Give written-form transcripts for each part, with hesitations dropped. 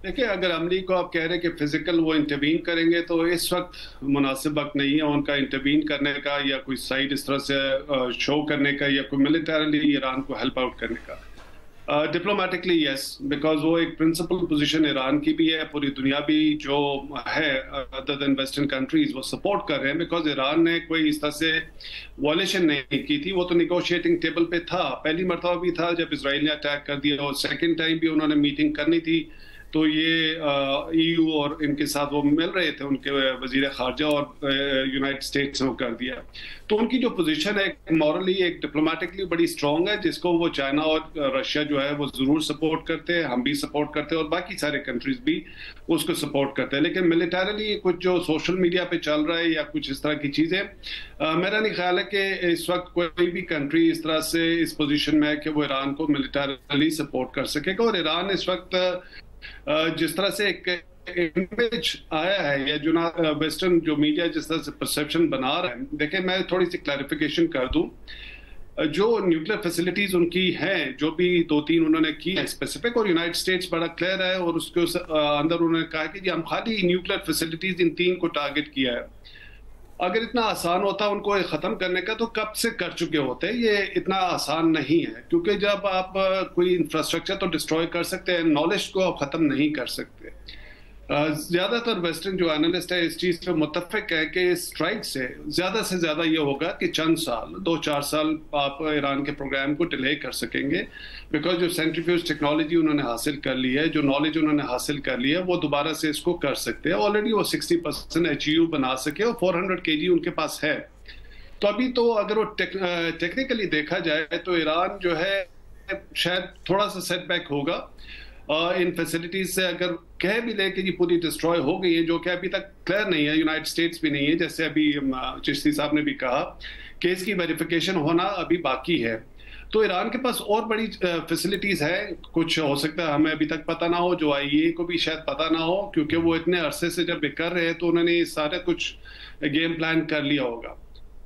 देखिए, अगर अमली को आप कह रहे हैं कि फिजिकल वो इंटरवीन करेंगे, तो इस वक्त मुनासिब वक्त नहीं है उनका इंटरवीन करने का, या कोई साइड इस तरह से शो करने का, या कोई मिलिटरीली ईरान को हेल्प आउट करने का। डिप्लोमेटिकली यस, बिकॉज वो एक प्रिंसिपल पोजीशन ईरान की भी है, पूरी दुनिया भी जो है अदर देन वेस्टर्न कंट्रीज वो सपोर्ट कर रहे हैं, बिकॉज ईरान ने कोई इस तरह से वॉलेशन नहीं की थी। वो तो निगोशिएटिंग टेबल पे था, पहली मरतबा भी था जब इसराइल ने अटैक कर दिया, और सेकेंड टाइम भी उन्होंने मीटिंग करनी थी, तो ये EU और इनके साथ वो मिल रहे थे, उनके वजीर खारजा और यूनाइटेड स्टेट्स ने वो कर दिया। तो उनकी जो पोजीशन है मॉरली, एक डिप्लोमेटिकली बड़ी स्ट्रांग है, जिसको वो चाइना और रशिया जो है वो जरूर सपोर्ट करते हैं, हम भी सपोर्ट करते हैं, और बाकी सारे कंट्रीज भी उसको सपोर्ट करते हैं। लेकिन मिलिटरीली कुछ जो सोशल मीडिया पे चल रहा है या कुछ इस तरह की चीजें, मेरा नहीं ख्याल है कि इस वक्त कोई भी कंट्री इस तरह से इस पोजीशन में है कि वो ईरान को मिलिटरीली सपोर्ट कर सकेगा। और ईरान इस वक्त जिस तरह से एक इमेज आया है, या जो ना वेस्टर्न जो मीडिया जिस तरह से परसेप्शन बना रहा है, देखिए मैं थोड़ी सी क्लैरिफिकेशन कर दूं। जो न्यूक्लियर फैसिलिटीज उनकी हैं, जो भी 2-3 उन्होंने की है स्पेसिफिक, और यूनाइटेड स्टेट्स बड़ा क्लियर है, और उसके अंदर उन्होंने कहा कि हम खाली न्यूक्लियर फैसिलिटीज इन 3 को टारगेट किया है। अगर इतना आसान होता उनको खत्म करने का, तो कब से कर चुके होते। ये इतना आसान नहीं है, क्योंकि जब आप कोई इंफ्रास्ट्रक्चर तो डिस्ट्रॉय कर सकते हैं, नॉलेज को आप खत्म नहीं कर सकते। ज्यादातर वेस्टर्न जो एनालिस्ट है इस चीज पे मुत्तफिक है कि स्ट्राइक से ज्यादा ये होगा कि चंद साल, 2-4 साल आप ईरान के प्रोग्राम को डिले कर सकेंगे, बिकॉज जो सेंट्रीफ्यूज टेक्नोलॉजी उन्होंने हासिल कर ली है, जो नॉलेज उन्होंने हासिल कर लिया है, वो दोबारा से इसको कर सकते हैं। ऑलरेडी वो 60% HEU बना सके, और 400 kg उनके पास है। तो अभी तो अगर वो टेक्निकली देखा जाए तो ईरान जो है शायद थोड़ा सा सेटबैक होगा इन फैसिलिटीज से। अगर कह भी ले कि ये पूरी डिस्ट्रॉय हो गई है, जो कि अभी तक क्लियर नहीं है, यूनाइटेड स्टेट्स भी नहीं है, जैसे अभी चिश्ती साहब ने भी कहा कि इसकी वेरिफिकेशन होना अभी बाकी है। तो ईरान के पास और बड़ी फैसिलिटीज है, कुछ हो सकता है हमें अभी तक पता ना हो, जो IAEA को भी शायद पता ना हो, क्योंकि वो इतने अरसे से जब कर रहे हैं तो उन्होंने सारा कुछ गेम प्लान कर लिया होगा।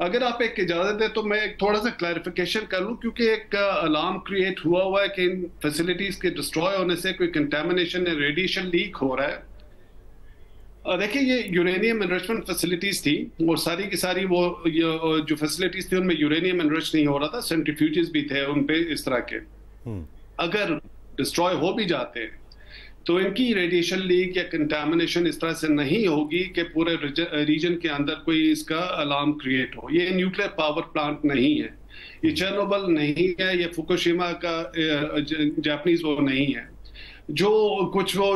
अगर आप एक इजाजत दें तो मैं एक थोड़ा सा क्लैरिफिकेशन कर लूं, क्योंकि एक अलार्म क्रिएट हुआ है कि इन फैसिलिटीज के डिस्ट्रॉय होने से कोई कंटेमिनेशन या रेडिएशन लीक हो रहा है। देखिए, ये यूरेनियम एनरिचमेंट फैसिलिटीज थी, और सारी की सारी वो जो फैसिलिटीज थी उनमें यूरेनियम एनरिच नहीं हो रहा था, सेंट्रीफ्यूजेस भी थे उन पे इस तरह के। अगर डिस्ट्रॉय हो भी जाते हैं तो इनकी रेडिएशन लीक या कंटामिनेशन इस तरह से नहीं होगी कि पूरे रीजन के अंदर कोई इसका अलार्म क्रिएट हो। ये न्यूक्लियर पावर प्लांट नहीं है, ये चेर्नोबिल नहीं है, ये फुकुशिमा का जापानीज वो नहीं है। जो कुछ वो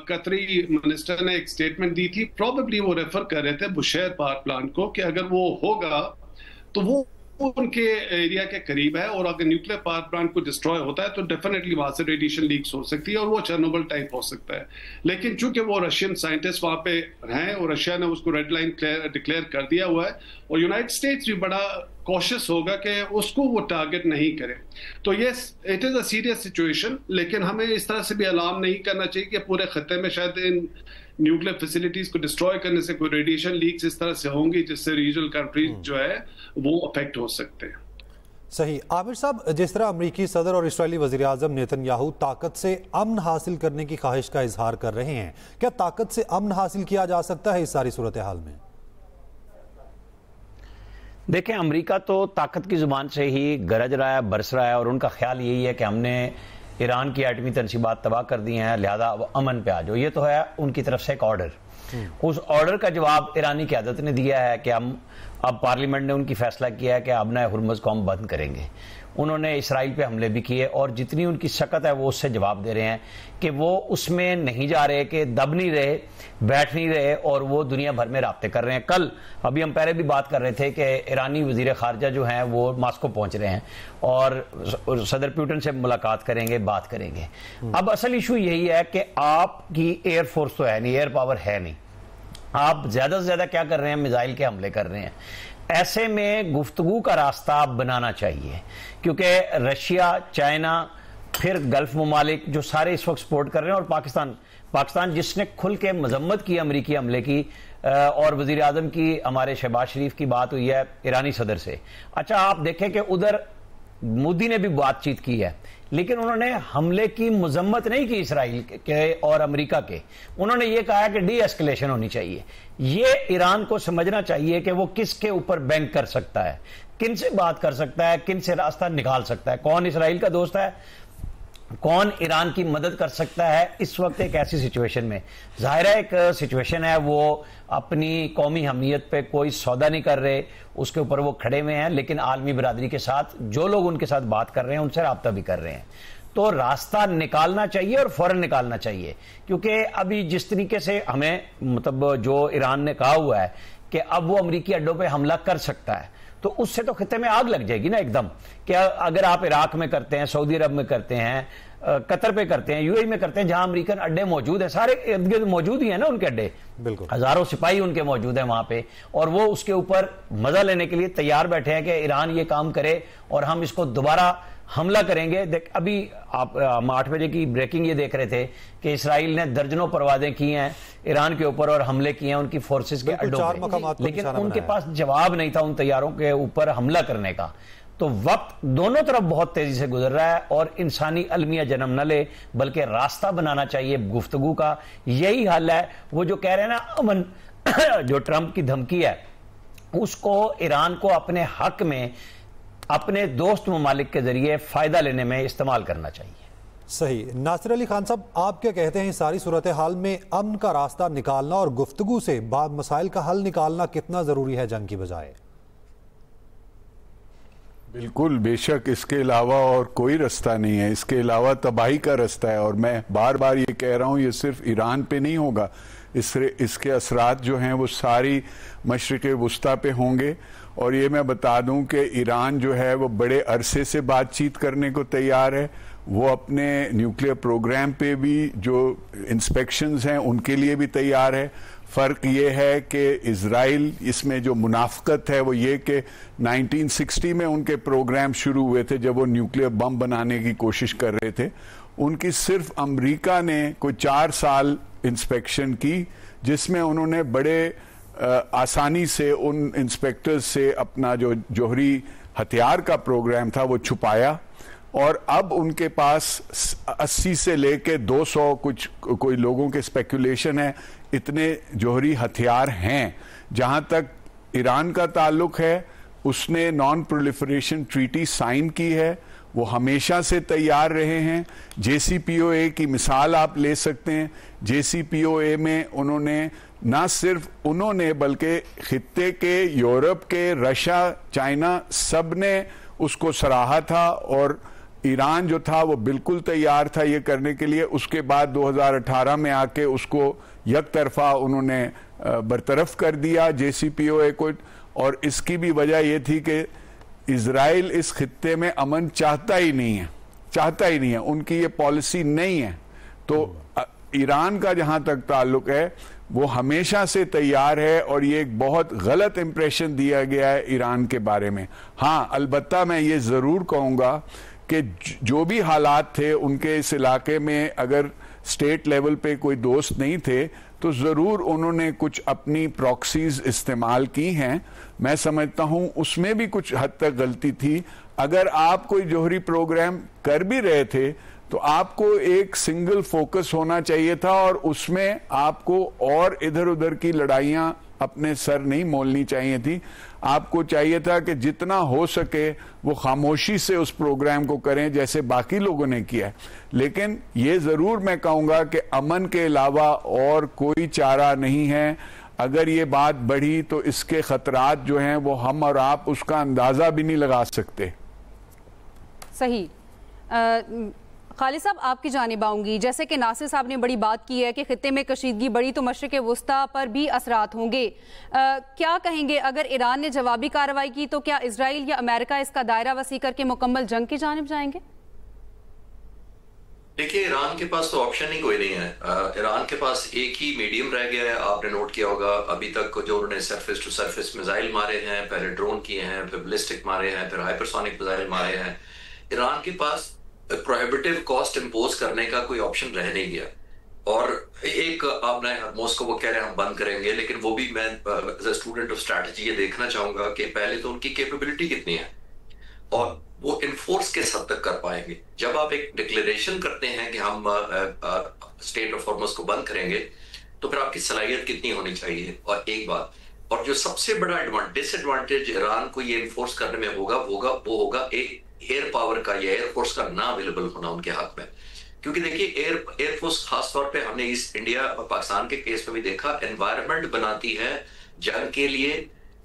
कतरी मिनिस्टर ने एक स्टेटमेंट दी थी, प्रोबेबली वो रेफर कर रहे थे बुशेयर पावर प्लांट को, कि अगर वो होगा तो वो उनके एरिया के करीब है, और अगर न्यूक्लियर पावर प्लांट को डिस्ट्रॉय होता है तो डेफिनेटली वहां से रेडिएशन लीक्स हो सकती है, और वो चेर्नोबिल टाइप हो सकता है। लेकिन चूंकि वो रशियन साइंटिस्ट वहां पे हैं, और रशिया ने उसको रेड लाइन डिक्लेयर कर दिया हुआ है, और यूनाइटेड स्टेट्स भी बड़ा कॉशियस होगा कि उसको वो टारगेट नहीं करे। तो ये it is a serious situation, लेकिन हमें इस तरह से भी अलार्म नहीं करना चाहिए कि पूरे खत्ते में शायद इन न्यूक्लियर फैसिलिटीज को डिस्ट्रॉय करने से कोई रेडिएशन लीक्स इस तरह से होंगी जिससे रीजनल कंट्रीज जो है वो अफेक्ट हो सकते हैं। सही। आमिर साहब, जिस तरह अमरीकी सदर और इस्राएली वज़ीर आज़म नेतन्याहू ताकत से अमन हासिल करने की ख्वाहिश का इजहार कर रहे हैं, क्या ताकत से अमन हासिल किया जा सकता है इस सारी सूरत हाल में? देखें, अमेरिका तो ताकत की जुबान से ही गरज रहा है, बरस रहा है, और उनका ख्याल यही है कि हमने ईरान की एटमी तनसीबात तबाह कर दी हैं, लिहाजा अब अमन पे आ जाओ। ये तो है उनकी तरफ से एक ऑर्डर। उस ऑर्डर का जवाब ईरानी क़यादत ने दिया है कि हम अब पार्लियामेंट ने उनकी फैसला किया है कि अब नए हुर्मुज़ को हम बंद करेंगे। उन्होंने इसराइल पे हमले भी किए, और जितनी उनकी शकत है वो उससे जवाब दे रहे हैं कि वो उसमें नहीं जा रहे, कि दब नहीं रहे, बैठ नहीं रहे, और वो दुनिया भर में राब्ते कर रहे हैं। कल अभी हम पहले भी बात कर रहे थे कि ईरानी वज़ीर ख़ारजा जो हैं वो मास्को पहुंच रहे हैं और सदर पुतिन से मुलाकात करेंगे, बात करेंगे। अब असल इशू यही है कि आपकी एयरफोर्स तो है नहीं, एयर पावर है नहीं, आप ज्यादा से ज्यादा क्या कर रहे हैं, मिसाइल के हमले कर रहे हैं। ऐसे में गुफ्तगू का रास्ता आप बनाना चाहिए, क्योंकि रशिया, चाइना, फिर गल्फ ममालिक जो सारे इस वक्त सपोर्ट कर रहे हैं, और पाकिस्तान जिसने खुल के मजम्मत की अमरीकी हमले की, और वजीर आजम की, हमारे शहबाज शरीफ की बात हुई है ईरानी सदर से। अच्छा, आप देखें कि उधर मोदी ने भी बातचीत की है, लेकिन उन्होंने हमले की मजम्मत नहीं की इसराइल के और अमेरिका के। उन्होंने ये कहा कि डी एस्केलेशन होनी चाहिए। ये ईरान को समझना चाहिए कि वो किसके ऊपर बैंक कर सकता है, किन से बात कर सकता है, किन से रास्ता निकाल सकता है, कौन इसराइल का दोस्त है, कौन ईरान की मदद कर सकता है। इस वक्त एक ऐसी सिचुएशन में जाहिर है, एक सिचुएशन है, वो अपनी कौमी हमीयत पे कोई सौदा नहीं कर रहे, उसके ऊपर वो खड़े हुए हैं, लेकिन आलमी बरादरी के साथ जो लोग उनके साथ बात कर रहे हैं उनसे राब्ता भी कर रहे हैं। तो रास्ता निकालना चाहिए और फौरन निकालना चाहिए, क्योंकि अभी जिस तरीके से हमें मतलब जो ईरान ने कहा हुआ है कि अब वो अमेरिकी अड्डों पे हमला कर सकता है, तो उससे तो खित्ते में आग लग जाएगी ना एकदम। क्या अगर आप इराक में करते हैं, सऊदी अरब में करते हैं, कतर पे करते हैं, यूएई में करते हैं, जहां अमेरिकन अड्डे मौजूद हैं, सारे इर्द गिर्द मौजूद ही है ना उनके अड्डे, बिल्कुल हजारों सिपाही उनके मौजूद हैं वहां पे, और वो उसके ऊपर मजा लेने के लिए तैयार बैठे हैं कि ईरान ये काम करे और हम इसको दोबारा हमला करेंगे। देख अभी आप 8 बजे की ब्रेकिंग ये देख रहे थे कि इसराइल ने दर्जनों परवाजें की हैं ईरान के ऊपर और हमले किए हैं उनकी फोर्सेस के अड्डों पे, लेकिन उनके पास जवाब नहीं था उन तैयारों के ऊपर हमला करने का। तो वक्त दोनों तरफ बहुत तेजी से गुजर रहा है और इंसानी अलमिया जन्म न ले, बल्कि रास्ता बनाना चाहिए गुफ्तगू का। यही हल है। वो जो कह रहे हैं ना अमन जो ट्रंप की धमकी है, उसको ईरान को अपने हक में अपने दोस्त ममालिक के जरिए फायदा लेने में इस्तेमाल करना चाहिए। सही। नासिर अली खान साहब, आप क्या कहते हैं, सारी सूरत हाल में अमन का रास्ता निकालना और गुफ्तगू से मसाइल का हल निकालना कितना जरूरी है जंग की बजाय? बिल्कुल, बेशक इसके अलावा और कोई रास्ता नहीं है, इसके अलावा तबाही का रास्ता है। और मैं बार बार ये कह रहा हूँ, ये सिर्फ ईरान पे नहीं होगा, इसके असरात जो हैं वो सारी मशरिक़ वुस्ता पे होंगे। और ये मैं बता दूं कि ईरान जो है वो बड़े अरसे से बातचीत करने को तैयार है। वो अपने न्यूक्लियर प्रोग्राम पे भी जो इंस्पेक्शंस हैं उनके लिए भी तैयार है। फ़र्क ये है कि इज़राइल इसमें जो मुनाफ़कत है वो ये कि 1960 में उनके प्रोग्राम शुरू हुए थे जब वो न्यूक्लियर बम बनाने की कोशिश कर रहे थे। उनकी सिर्फ अमेरिका ने कोई 4 साल इंस्पेक्शन की, जिसमें उन्होंने बड़े आसानी से उन इंस्पेक्टर्स से अपना जो जौहरी हथियार का प्रोग्राम था वो छुपाया। और अब उनके पास 80 से लेके 200 कुछ कोई लोगों के स्पेकुलेशन है इतने जौहरी हथियार हैं। जहां तक ईरान का ताल्लुक है, उसने नॉन प्रोलिफरेशन ट्रीटी साइन की है, वो हमेशा से तैयार रहे हैं। JCPOA की मिसाल आप ले सकते हैं। JCPOA में उन्होंने ना सिर्फ उन्होंने बल्कि खित्ते के, यूरोप के, रशिया, चाइना सब ने उसको सराहा था और ईरान जो था वो बिल्कुल तैयार था ये करने के लिए। उसके बाद 2018 में आके उसको एक तरफा उन्होंने बरतरफ कर दिया JCPOA को। और इसकी भी वजह ये थी कि इजराइल इस खित्ते में अमन चाहता ही नहीं है, उनकी ये पॉलिसी नहीं है। तो ईरान का जहां तक ताल्लुक है वो हमेशा से तैयार है और ये एक बहुत गलत इंप्रेशन दिया गया है ईरान के बारे में। हाँ, अलबत्ता मैं ये जरूर कहूंगा कि जो भी हालात थे उनके इस इलाके में, अगर स्टेट लेवल पे कोई दोस्त नहीं थे तो जरूर उन्होंने कुछ अपनी प्रॉक्सीज इस्तेमाल की हैं। मैं समझता हूं उसमें भी कुछ हद तक गलती थी। अगर आप कोई जौहरी प्रोग्राम कर भी रहे थे तो आपको एक सिंगल फोकस होना चाहिए था और उसमें आपको और इधर उधर की लड़ाइयां अपने सर नहीं मोलनी चाहिए थी। आपको चाहिए था कि जितना हो सके वो खामोशी से उस प्रोग्राम को करें जैसे बाकी लोगों ने किया है। लेकिन ये जरूर मैं कहूंगा कि अमन के अलावा और कोई चारा नहीं है। अगर ये बात बढ़ी तो इसके खतरात जो हैं वो हम और आप उसका अंदाजा भी नहीं लगा सकते। सही। खालिद साहब, आपकी जानिब आऊंगी। जैसे कि नासिर साहब ने बड़ी बात की है कि खित्ते में कशीदगी बढ़ी तो मशरिक़ वुस्ता पर भी असरात होंगे। क्या कहेंगे, अगर ईरान ने जवाबी कार्रवाई की तो क्या इजराइल या अमेरिका इसका दायरा वसी करके मुकम्मल जंग की जानिब जाएंगे? देखिए, ईरान के पास तो ऑप्शन ही कोई नहीं है। ईरान के पास एक ही मीडियम रह गया है। आपने नोट किया होगा अभी तक जो उन्होंने सरफेस टू सरफेस मिसाइल मारे हैं, पहले ड्रोन किए हैं, फिर बैलिस्टिक मारे हैं, फिर हाइपरसोनिक मिसाइल मारे हैं। ईरान के पास प्रोहिबिटिव कॉस्ट इंपोज करने का कोई ऑप्शन रह नहीं गया। और एक आपने मॉस्को वो कह रहे हैं हम बंद करेंगे, लेकिन वो भी मैं as a student of strategy ये देखना चाहूंगा कि पहले तो उनकी कैपेबिलिटी कितनी है और वो इन्फोर्स किस हद तक कर पाएंगे। जब आप एक डिक्लेरेशन करते हैं कि हम स्टेट ऑफ हॉर्मुज़ को बंद करेंगे, तो फिर आपकी सलाहियत कितनी होनी चाहिए। और एक बात, और जो सबसे बड़ा डिसएडवांटेज ईरान को ये इन्फोर्स करने में वो होगा एक एयर पावर का या एयरफोर्स का ना अवेलेबल होना उनके हक में। क्योंकि देखिए एयरफोर्स खासतौर पे हमने ईस्ट इंडिया और पाकिस्तान के केस में भी देखा, एनवायरनमेंट बनाती है जंग के लिए,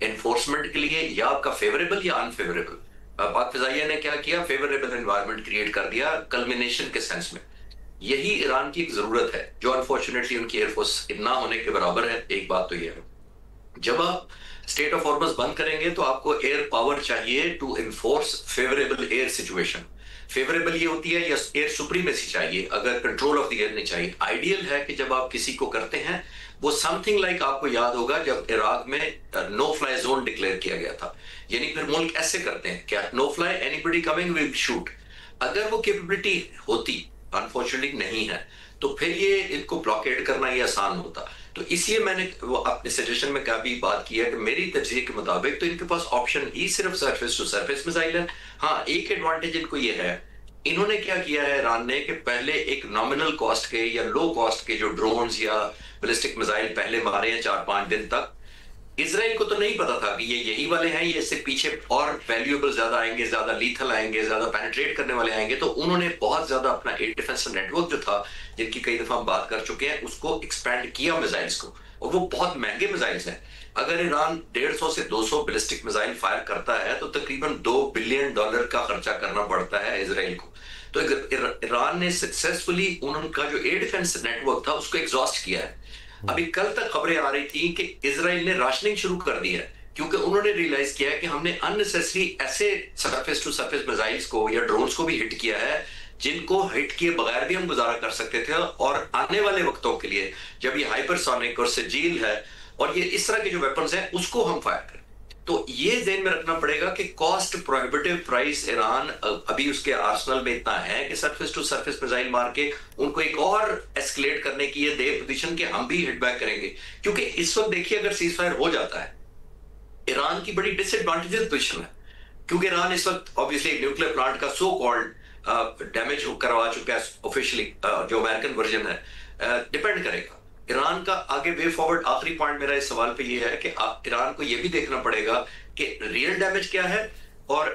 एनफोर्समेंट के लिए, या आपका फेवरेबल या अनफेवरेबल। पाक फिजाइया ने क्या किया, फेवरेबल एनवायरनमेंट क्रिएट कर दिया कल्मिनेशन के सेंस में। यही ईरान की एक जरूरत है जो अनफॉर्चुनेटली उनकी एयरफोर्स ना होने के बराबर है। एक बात तो यह है, जब आप स्टेट ऑफ हॉर्मुज़ बंद करेंगे तो आपको एयर पावर चाहिए to enforce favourable air situation. Favourable ये होती है या एयर सुप्रीमेसी चाहिए, अगर कंट्रोल ऑफ द एयर नहीं चाहिए। आइडियल है कि जब आप किसी को करते हैं वो समथिंग लाइक आपको याद होगा जब इराक में नो फ्लाई जोन डिक्लेयर किया गया था, यानी फिर मुल्क ऐसे करते हैं क्या, no fly, anybody coming we shoot. अगर वो कैपेबिलिटी होती, अनफॉर्चुनेटली नहीं है, तो फिर ये इनको ब्लॉकेड करना ये आसान होता। तो इसलिए मैंने वो अपने सजेशन में काफी बात की है कि मेरी तरजीह के मुताबिक तो इनके पास ऑप्शन ही सिर्फ सरफेस टू सरफेस मिसाइल है। हाँ, एक एडवांटेज इनको ये है, इन्होंने क्या किया है ईरान ने कि पहले एक नॉमिनल कॉस्ट के या लो कॉस्ट के जो ड्रोन्स या बैलिस्टिक मिसाइल पहले मारे हैं 4-5 दिन तक। इजराइल को तो नहीं पता था कि ये यही वाले हैं, ये इससे पीछे और वैल्यूएबल ज्यादा आएंगे, ज्यादा लीथल आएंगे, ज्यादा पेनिट्रेट करने वाले आएंगे। तो उन्होंने बहुत ज्यादा अपना एयर डिफेंस नेटवर्क जो था, जिनकी कई दफा हम बात कर चुके हैं, उसको एक्सपैंड किया मिसाइल्स को, और वो बहुत महंगे मिसाइल्स हैं। अगर ईरान 150 से 200 बैलिस्टिक मिसाइल फायर करता है तो तकरीबन $2 बिलियन का खर्चा करना पड़ता है इजराइल को। तो ईरान ने सक्सेसफुली उनका जो एयर डिफेंस नेटवर्क था उसको एग्जॉस्ट किया है। अभी कल तक खबरें आ रही थी कि इजराइल ने राशनिंग शुरू कर दी है, क्योंकि उन्होंने रियलाइज किया है कि हमने अननेसेसरी ऐसे सरफेस टू सरफेस मिसाइल्स को या ड्रोन्स को भी हिट किया है जिनको हिट किए बगैर भी हम गुजारा कर सकते थे। और आने वाले वक्तों के लिए जब ये हाइपरसोनिक और सजील है और ये इस तरह के जो वेपन्स हैं उसको हम फायर करें, तो ये ध्यान में रखना पड़ेगा कि कॉस्ट प्रोहिबिटिव प्राइस ईरान अभी उसके आर्सेनल में इतना है कि सरफेस टू सरफेस मिसाइल मार के उनको एक और एस्केलेट करने की ये दे पोजीशन के हम भी हिट बैक करेंगे। क्योंकि इस वक्त देखिए अगर सीज फायर हो जाता है, ईरान की बड़ी डिसएडवांटेजेस पोजीशन है, क्योंकि ईरान इस वक्त ऑब्वियसली न्यूक्लियर प्लांट का सो कॉल्ड डैमेज करवा चुका है ऑफिशियली, जो अमेरिकन वर्जन है। डिपेंड करेगा ईरान का आगे वे फॉरवर्ड। आखिरी पॉइंट मेरा इस सवाल पे ये है कि ईरान को ये भी देखना पड़ेगा कि रियल डैमेज क्या है और